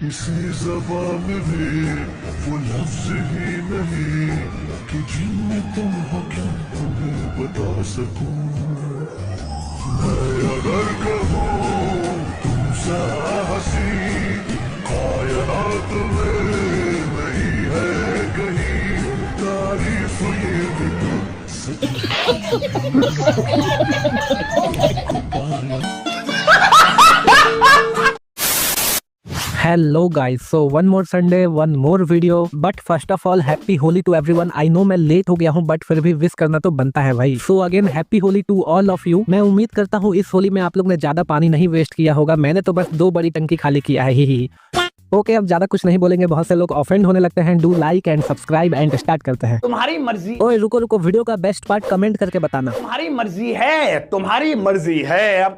किसी ज़बान में वो लफ्ज़ ही नहीं कि जिनमें तुम हो क्या तुम्हें बता सकूं। मैं अगर कहूँ तुमसे हंसी कायनात में नहीं है कहीं, तारीफ ये भी तो Hello guys, so one more Sunday, one more video. But first of all, happy Holi to everyone. I know मैं लेट हो गया हूँ but फिर भी विश करना तो बनता है भाई. So again happy Holi to all of you. मैं उम्मीद करता हूँ इस होली में आप लोग ने ज्यादा पानी नहीं वेस्ट किया होगा. मैंने तो बस 2 बड़ी टंकी खाली किया है ही. ओके अब ज्यादा कुछ नहीं बोलेंगे, बहुत से लोग ऑफेंड होने लगते हैं. Do like and subscribe and start करते हैं. तुम्हारी मर्जी. ओए रुको रुको, वीडियो का बेस्ट पार्ट कमेंट करके बताना. तुम्हारी मर्जी है, तुम्हारी मर्जी है. अब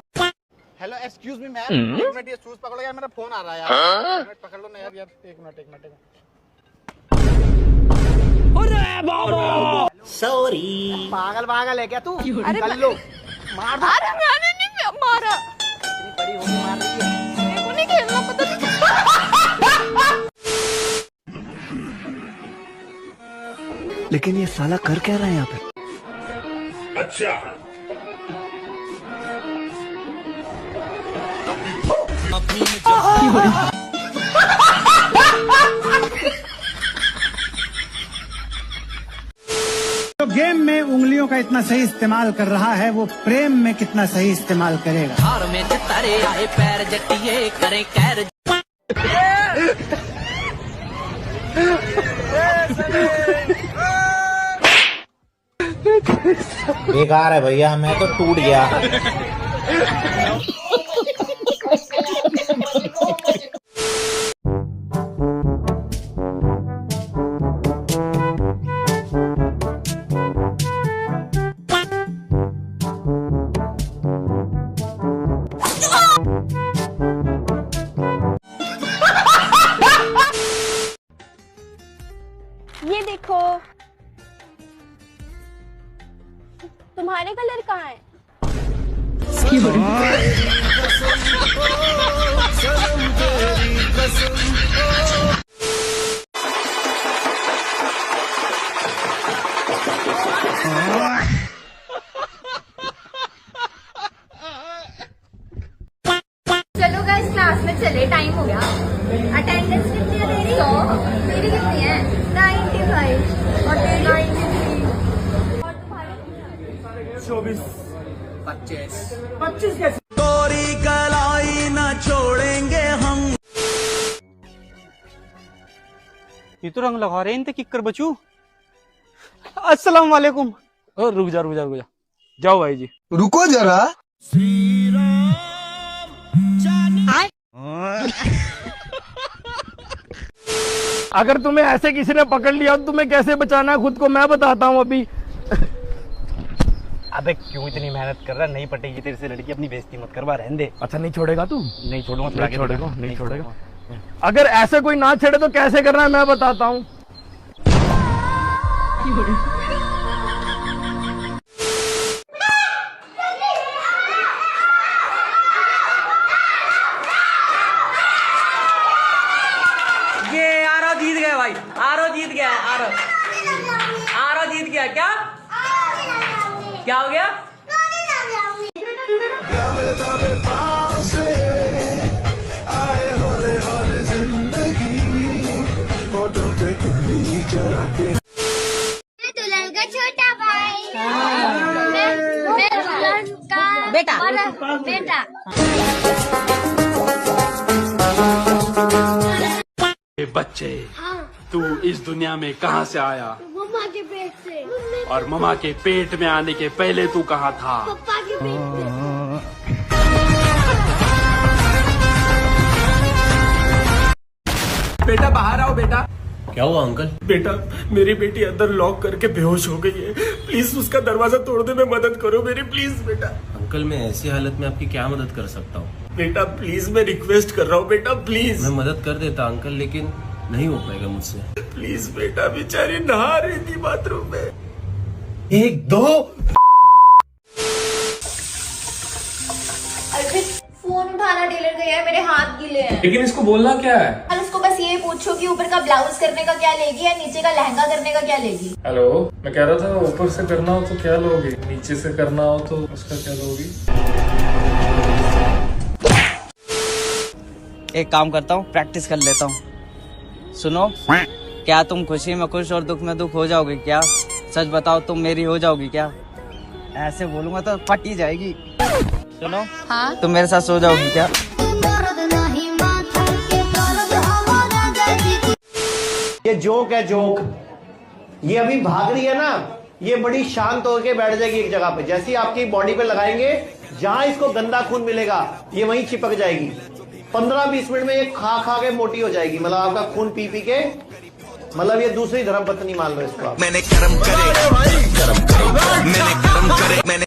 hello excuse me ma'am, 1 minute ये शूज पकड़ो यार, मेरा फोन आ रहा है यार. 1 मिनट पकड़ लो ना यार. 1 मिनट. अरे बाबा सॉरी. पागल है क्या तू? कर लो. मार दो. अरे मैंने नहीं मारा. इतनी बड़ी होगी मार रही है. मेरे को नहीं खेलना, पता नहीं. लेकिन ये साला कर क्या रहा है यहाँ पे? अच्छा जो गेम में उंगलियों का इतना सही इस्तेमाल कर रहा है वो प्रेम में कितना सही इस्तेमाल करेगा. हार में तारे आए पैर जटिए करें कैर. बेकार है भैया, मैं तो टूट गया. ये देखो, तुम्हारे कलर कहाँ है? चलो गाइस क्लास में चले, टाइम हो गया. अटेंडेंस कितनी है तेरी? 100. मेरी कितनी है? 95. और तेरी? 93. और तुम्हारी? 24 25 कैसे? तोरी कलाई न छोड़ेंगे हम. ये तो रंग लगा रहे हैं इनते किक्कर बचू. अस्सलाम वालेकुम. रुक जा. जाओ भाई जी. रुको जरा. अगर तुम्हें ऐसे किसी ने पकड़ लिया तो तुम्हें कैसे बचाना है खुद को मैं बताता हूँ अभी. अबे क्यों इतनी मेहनत कर रहा है? नहीं पटेगी तेरे से लड़की, अपनी बेइज्जती मत करवा, रहने दे. अच्छा नहीं छोड़ेगा तू? नहीं छोड़ूंगा. नहीं छोड़ेगा. अगर ऐसे कोई ना छेड़े तो कैसे करना है मैं बताता हूँ. ये आरो जीत गया भाई. आरो जीत गया. आरो जीत गया. क्या हो गया? दुल्हन का छोटा भाई. मैं दुल्हन का बेटा. बच्चे तू इस दुनिया में कहाँ से आया? मम्मा के पेट से. और मम्मा के पेट में आने के पहले तू कहाँ था? पापा के पेट से. बेटा बाहर आओ बेटा. क्या हुआ अंकल? बेटा मेरी बेटी अंदर लॉक करके बेहोश हो गई है, प्लीज उसका दरवाजा तोड़ने में मदद करो मेरी, प्लीज बेटा. अंकल मैं ऐसी हालत में आपकी क्या मदद कर सकता हूँ? बेटा प्लीज मैं रिक्वेस्ट कर रहा हूँ बेटा, प्लीज. मैं मदद कर देता अंकल, लेकिन नहीं हो पाएगा मुझसे. प्लीज बेटा, बेचारी नहा रही थी बाथरूम में. 1 2 फोन उठाना टेलर गया है, मेरे हाथ गीले हैं. लेकिन इसको बोलना क्या है? हेलो पूछो कि ऊपर का ब्लाउज करने का क्या लेगी या नीचे का लहंगा करने का क्या लेगी। हेलो, मैं कह रहा था ऊपर से करना हो तो क्या लोगी, नीचे से करना हो तो उसका क्या लोगी? एक काम करता हूँ, प्रैक्टिस कर लेता हूँ। सुनो, क्या तुम खुशी में खुश और दुख में दुख हो जाओगी क्या? सच बताओ, तुम मेरी हो जाओगी क्या? ऐसे बोलूंगा तो फट ही जाएगी। सुनो, हाँ? तुम मेरे साथ सो जाओगी क्या? ये जोक है, जोक। ये अभी भाग रही है ना, ये बड़ी शांत होकर बैठ जाएगी एक जगह पे। जैसे ही आपकी बॉडी पे लगाएंगे, जहां इसको गंदा खून मिलेगा ये वहीं चिपक जाएगी। 15-20 मिनट में ये खा खा के मोटी हो जाएगी। मतलब आपका खून पी पी के, मतलब ये दूसरी धर्मपत्नी मान लो इसको आप। मैंने कर्म करे, मैंने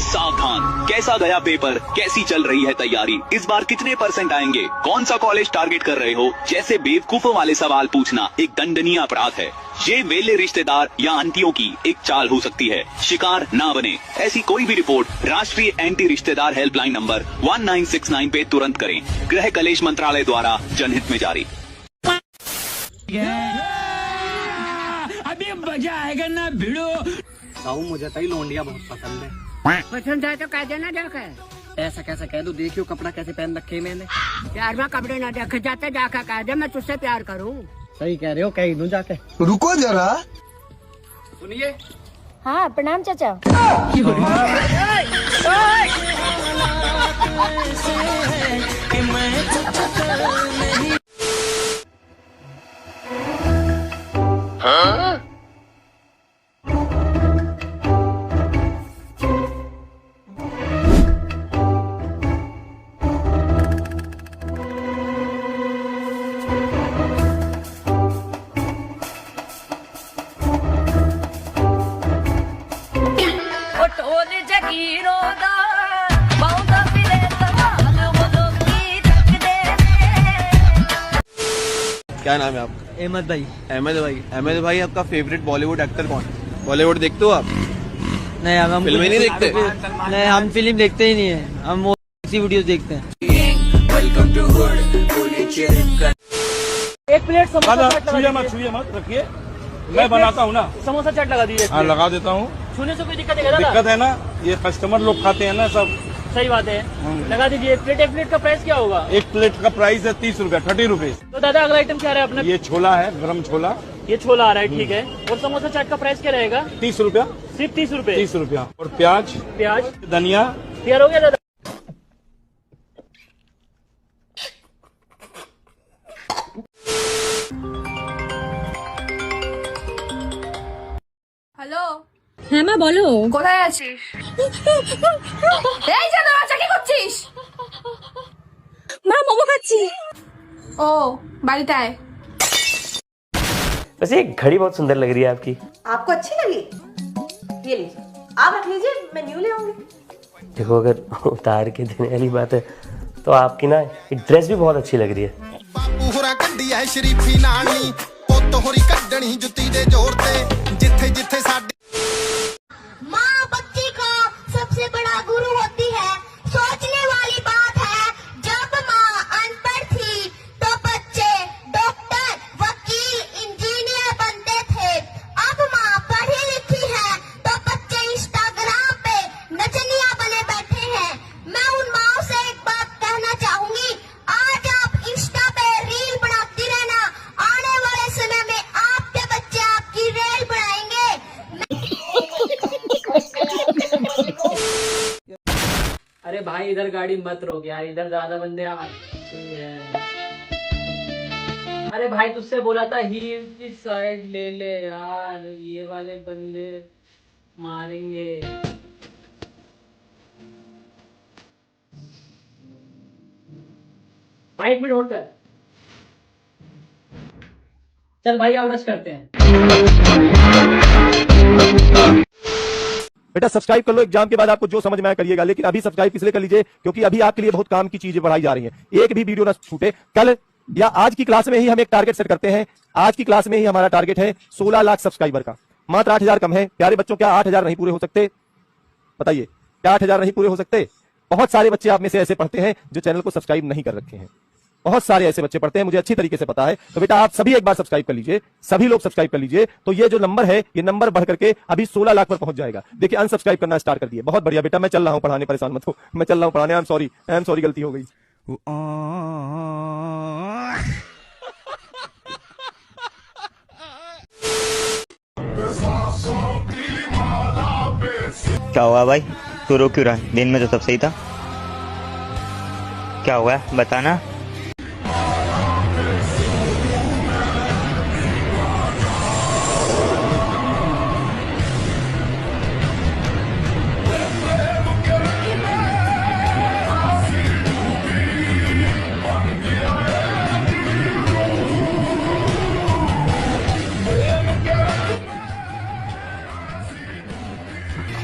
सावधान, कैसा गया पेपर, कैसी चल रही है तैयारी, इस बार कितने % आएंगे, कौन सा कॉलेज टारगेट कर रहे हो, जैसे बेवकूफों वाले सवाल पूछना एक दंडनीय अपराध है। ये वेले रिश्तेदार या आंटियों की एक चाल हो सकती है, शिकार ना बने। ऐसी कोई भी रिपोर्ट राष्ट्रीय एंटी रिश्तेदार हेल्पलाइन नंबर 1969 पे तुरंत करें। गृह कलेश मंत्रालय द्वारा जनहित में जारी। अभी मजा आएगा ना भिड़ो। मुझे तो लौंडिया बहुत पसंद है। पसंद है तो कह देना जाकर। ऐसा कैसा कह दो, देखियो कपड़ा कैसे पहन रखे मैंने। प्यार में कपड़े ना देखे जाते, जाकर कह दे मैं तुझसे प्यार करूं। सही कह रहे हो, कहीं नू जाके। रुको जरा, सुनिए। हाँ, प्रणाम चाचा। क्या नाम है आपका? अहमद भाई। अहमद भाई। अहमद भाई, आपका फेवरेट बॉलीवुड एक्टर कौन? बॉलीवुड देखते हो आप? नहीं, हम फिल्में नहीं देखते? नहीं, हम फिल्म देखते ही नहीं है, हम वो वीडियोस देखते हैं। एक प्लेट समोसा छुइए मत रखिए, मैं बनाता हूँ ना। समोसा चाट लगा दीजिए। हाँ, लगा देता हूँ। छूने से कोई दिक्कत है? दिक्कत है ना, ये कस्टमर लोग खाते हैं ना सब। सही बात है, लगा दीजिए। एक प्लेट का प्राइस क्या होगा? एक प्लेट का प्राइस है 30 रुपया, 30 रुपीज। तो दादा अगला आइटम क्या रहा है अपना? ये छोला है, गरम छोला। ये छोला आ रहा है, ठीक है। और समोसा चाट का प्राइस क्या रहेगा? 30 रुपया। सिर्फ 30 रुपए? 30 रुपया। और प्याज, धनिया तैयार हो गया दादा? হ্যালো, হ্যাঁ মা বলো। কোথায় আছিস? এই যে দরজা কি করছিস? মা মোমো খাচ্ছি। ও, বাড়িতে আয়। वैसे ये घड़ी बहुत सुंदर लग रही है आपकी। आपको अच्छी लगी? ये लीजिए, आप रख लीजिए, मैं न्यू ले आऊंगी। देखो, अगर उतार के देने वाली बात है तो आपकी ना ये ड्रेस भी बहुत अच्छी लग रही है। ਬਾਪੂ ਹੋਰਾਂ ਕੱਢੀ ਐ ਸ਼ਰੀਫੀ ਨਾਣੀ, ਪੁੱਤ ਹੋਰੀ ਕੱਢਣੀ ਜੁੱਤੀ ਦੇ ਜ਼ੋਰ ਤੇ, ਜਿੱਥੇ ਜਿੱਥੇ ਸਾਡੇ। माँ बच्ची का सबसे बड़ा गुरु होती है। सोचने वाली बात है, जब माँ अनपढ़ थी तो बच्चे डॉक्टर, वकील, इंजीनियर बनते थे। अब माँ पढ़ी लिखी है तो बच्चे इंस्टाग्राम पे नचनिया बने बैठे हैं। मैं उन माँओं से एक बात कहना चाहूंगी, आज आप इंस्टा पे रील बनाती रहना, आने वाले समय में आपके बच्चे आपकी रील बनाएंगे। अरे भाई, इधर गाड़ी मत रोक यार, इधर ज्यादा बंदे आ रहे हैं। अरे भाई, तुझसे बोला था हील की साइड ले ले यार, ये वाले बंदे मारेंगे। भाई 1 मिनट होल्ड कर। चल भाई, अब रश करते हैं। बेटा सब्सक्राइब कर लो, एग्जाम के बाद आपको जो समझ में आए करिएगा, लेकिन अभी सब्सक्राइब इसलिए कर लीजिए क्योंकि अभी आपके लिए बहुत काम की चीजें पढ़ाई जा रही हैं। एक भी वीडियो ना छूटे। कल या आज की क्लास में ही हम एक टारगेट सेट करते हैं। आज की क्लास में ही हमारा टारगेट है 16 लाख सब्सक्राइबर का। मात्र 8000 कम है प्यारे बच्चों। क्या 8000 नहीं पूरे हो सकते? बताइए, क्या 8000 नहीं पूरे हो सकते? बहुत सारे बच्चे आप में से ऐसे पढ़ते हैं जो चैनल को सब्सक्राइब नहीं कर रखे हैं। बहुत सारे ऐसे बच्चे पढ़ते हैं, मुझे अच्छी तरीके से पता है। तो बेटा आप सभी एक बार सब्सक्राइब कर लीजिए, सभी लोग सब्सक्राइब कर लीजिए, तो ये जो नंबर है ये नंबर बढ़ करके अभी 16 लाख पर पहुंच जाएगा। देखिए अनसब्सक्राइब करना स्टार्ट कर दिए, बहुत बढ़िया बेटा, मैं चल रहा हूं पढ़ाने, परेशान मत हो, मैं चल रहा हूं पढ़ाने। आई एम सॉरी गलती हो गई। क्या हुआ भाई, तू रो क्यों रहा है? दिन में तो सब सही था, क्या हुआ बताना।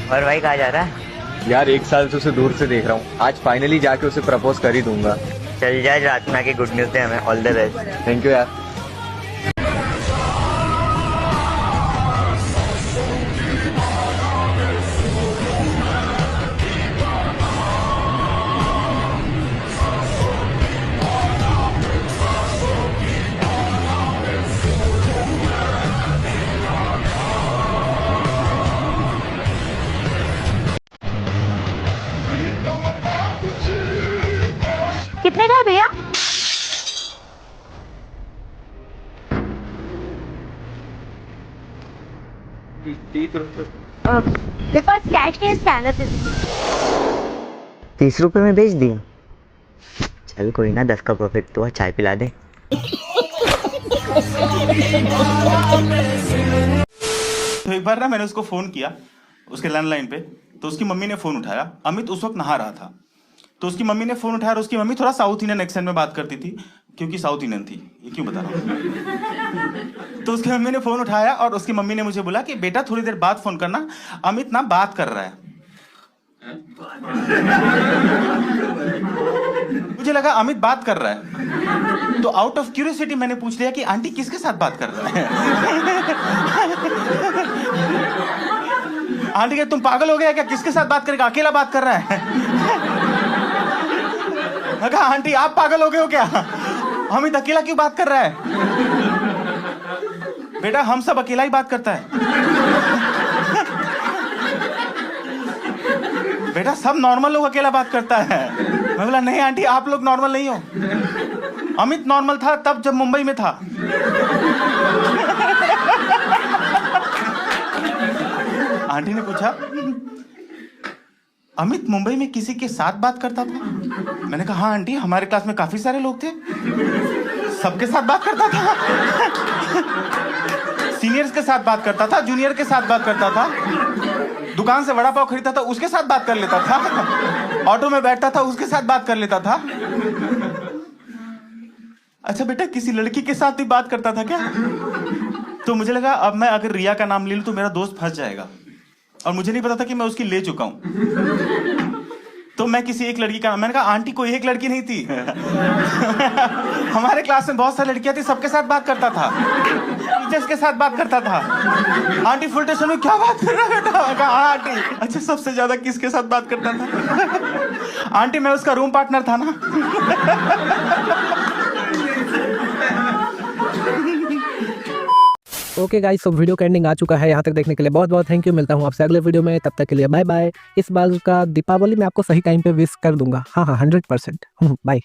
और भाई कहाँ जा रहा है? यार 1 साल से उसे दूर से देख रहा हूँ, आज फाइनली जाके उसे प्रपोज कर ही दूंगा। चल जाए, रात में आके गुड न्यूज दे हमें। All the best. Thank you यार। कितने का है भैया? मेरे पास कैश नहीं है, स्कैनर दे दो। 30 रुपए में बेच दिया। चल कोई ना, 10 का प्रॉफिट तो चाय पिला दे। तो एक बार ना मैंने उसको फोन किया उसके लैंडलाइन पे, तो उसकी मम्मी ने फोन उठाया। अमित उस वक्त नहा रहा था, तो उसकी मम्मी ने फोन उठाया और उसकी मम्मी थोड़ा साउथ इंडियन एक्सेंट में बात करती थी, क्योंकि साउथ इंडियन थी। ये क्यों बता रहा हूँ? तो उसकी मम्मी ने फोन उठाया और उसकी मम्मी ने मुझे बोला कि बेटा थोड़ी देर बाद फोन करना, अमित ना बात कर रहा है। मुझे लगा अमित बात कर रहा है, तो आउट ऑफ क्यूरियोसिटी मैंने पूछ लिया कि आंटी किसके साथ बात कर रहा है? आंटी क्या तुम पागल हो गया क्या? किसके साथ बात करेगा? अकेला बात कर रहा है। मैं कहा आंटी आप पागल हो गए हो क्या? अमित अकेला क्यों बात कर रहा है? बेटा हम सब अकेला ही बात करता है। बेटा सब नॉर्मल लोग अकेला बात करता है। मैं बोला नहीं आंटी आप लोग नॉर्मल नहीं हो। अमित नॉर्मल था तब जब मुंबई में था। आंटी ने पूछा अमित मुंबई में किसी के साथ बात करता था? मैंने कहा हाँ आंटी हमारे क्लास में काफी सारे लोग थे, सबके साथ बात करता था। सीनियर्स के साथ बात करता था, जूनियर के साथ बात करता था, दुकान से वड़ा पाव खरीदता था उसके साथ बात कर लेता था, ऑटो में बैठता था उसके साथ बात कर लेता था। अच्छा बेटा किसी लड़की के साथ भी बात करता था क्या? तो मुझे लगा अब मैं अगर रिया का नाम ले लूं तो मेरा दोस्त फंस जाएगा, और मुझे नहीं पता था कि मैं उसकी ले चुका हूं। तो मैं किसी एक लड़की का नाम, मैंने कहा आंटी कोई एक लड़की नहीं थी। हमारे क्लास में बहुत सारी लड़कियां थी, सबके साथ बात करता था, टीचर्स के साथ बात करता था। आंटी फुल टेंशन में क्या बात कर रहा है बेटा? मैं कहा हाँ आंटी। अच्छा सबसे ज्यादा किसके साथ बात करता था? आंटी मैं उसका रूम पार्टनर था ना। ओके गाइस, सो वीडियो का एंडिंग आ चुका है। यहाँ तक देखने के लिए बहुत बहुत थैंक यू। मिलता हूँ आपसे अगले वीडियो में, तब तक के लिए बाय बाय। इस बार का दीपावली मैं आपको सही टाइम पे विश कर दूंगा। हाँ 100%। बाय।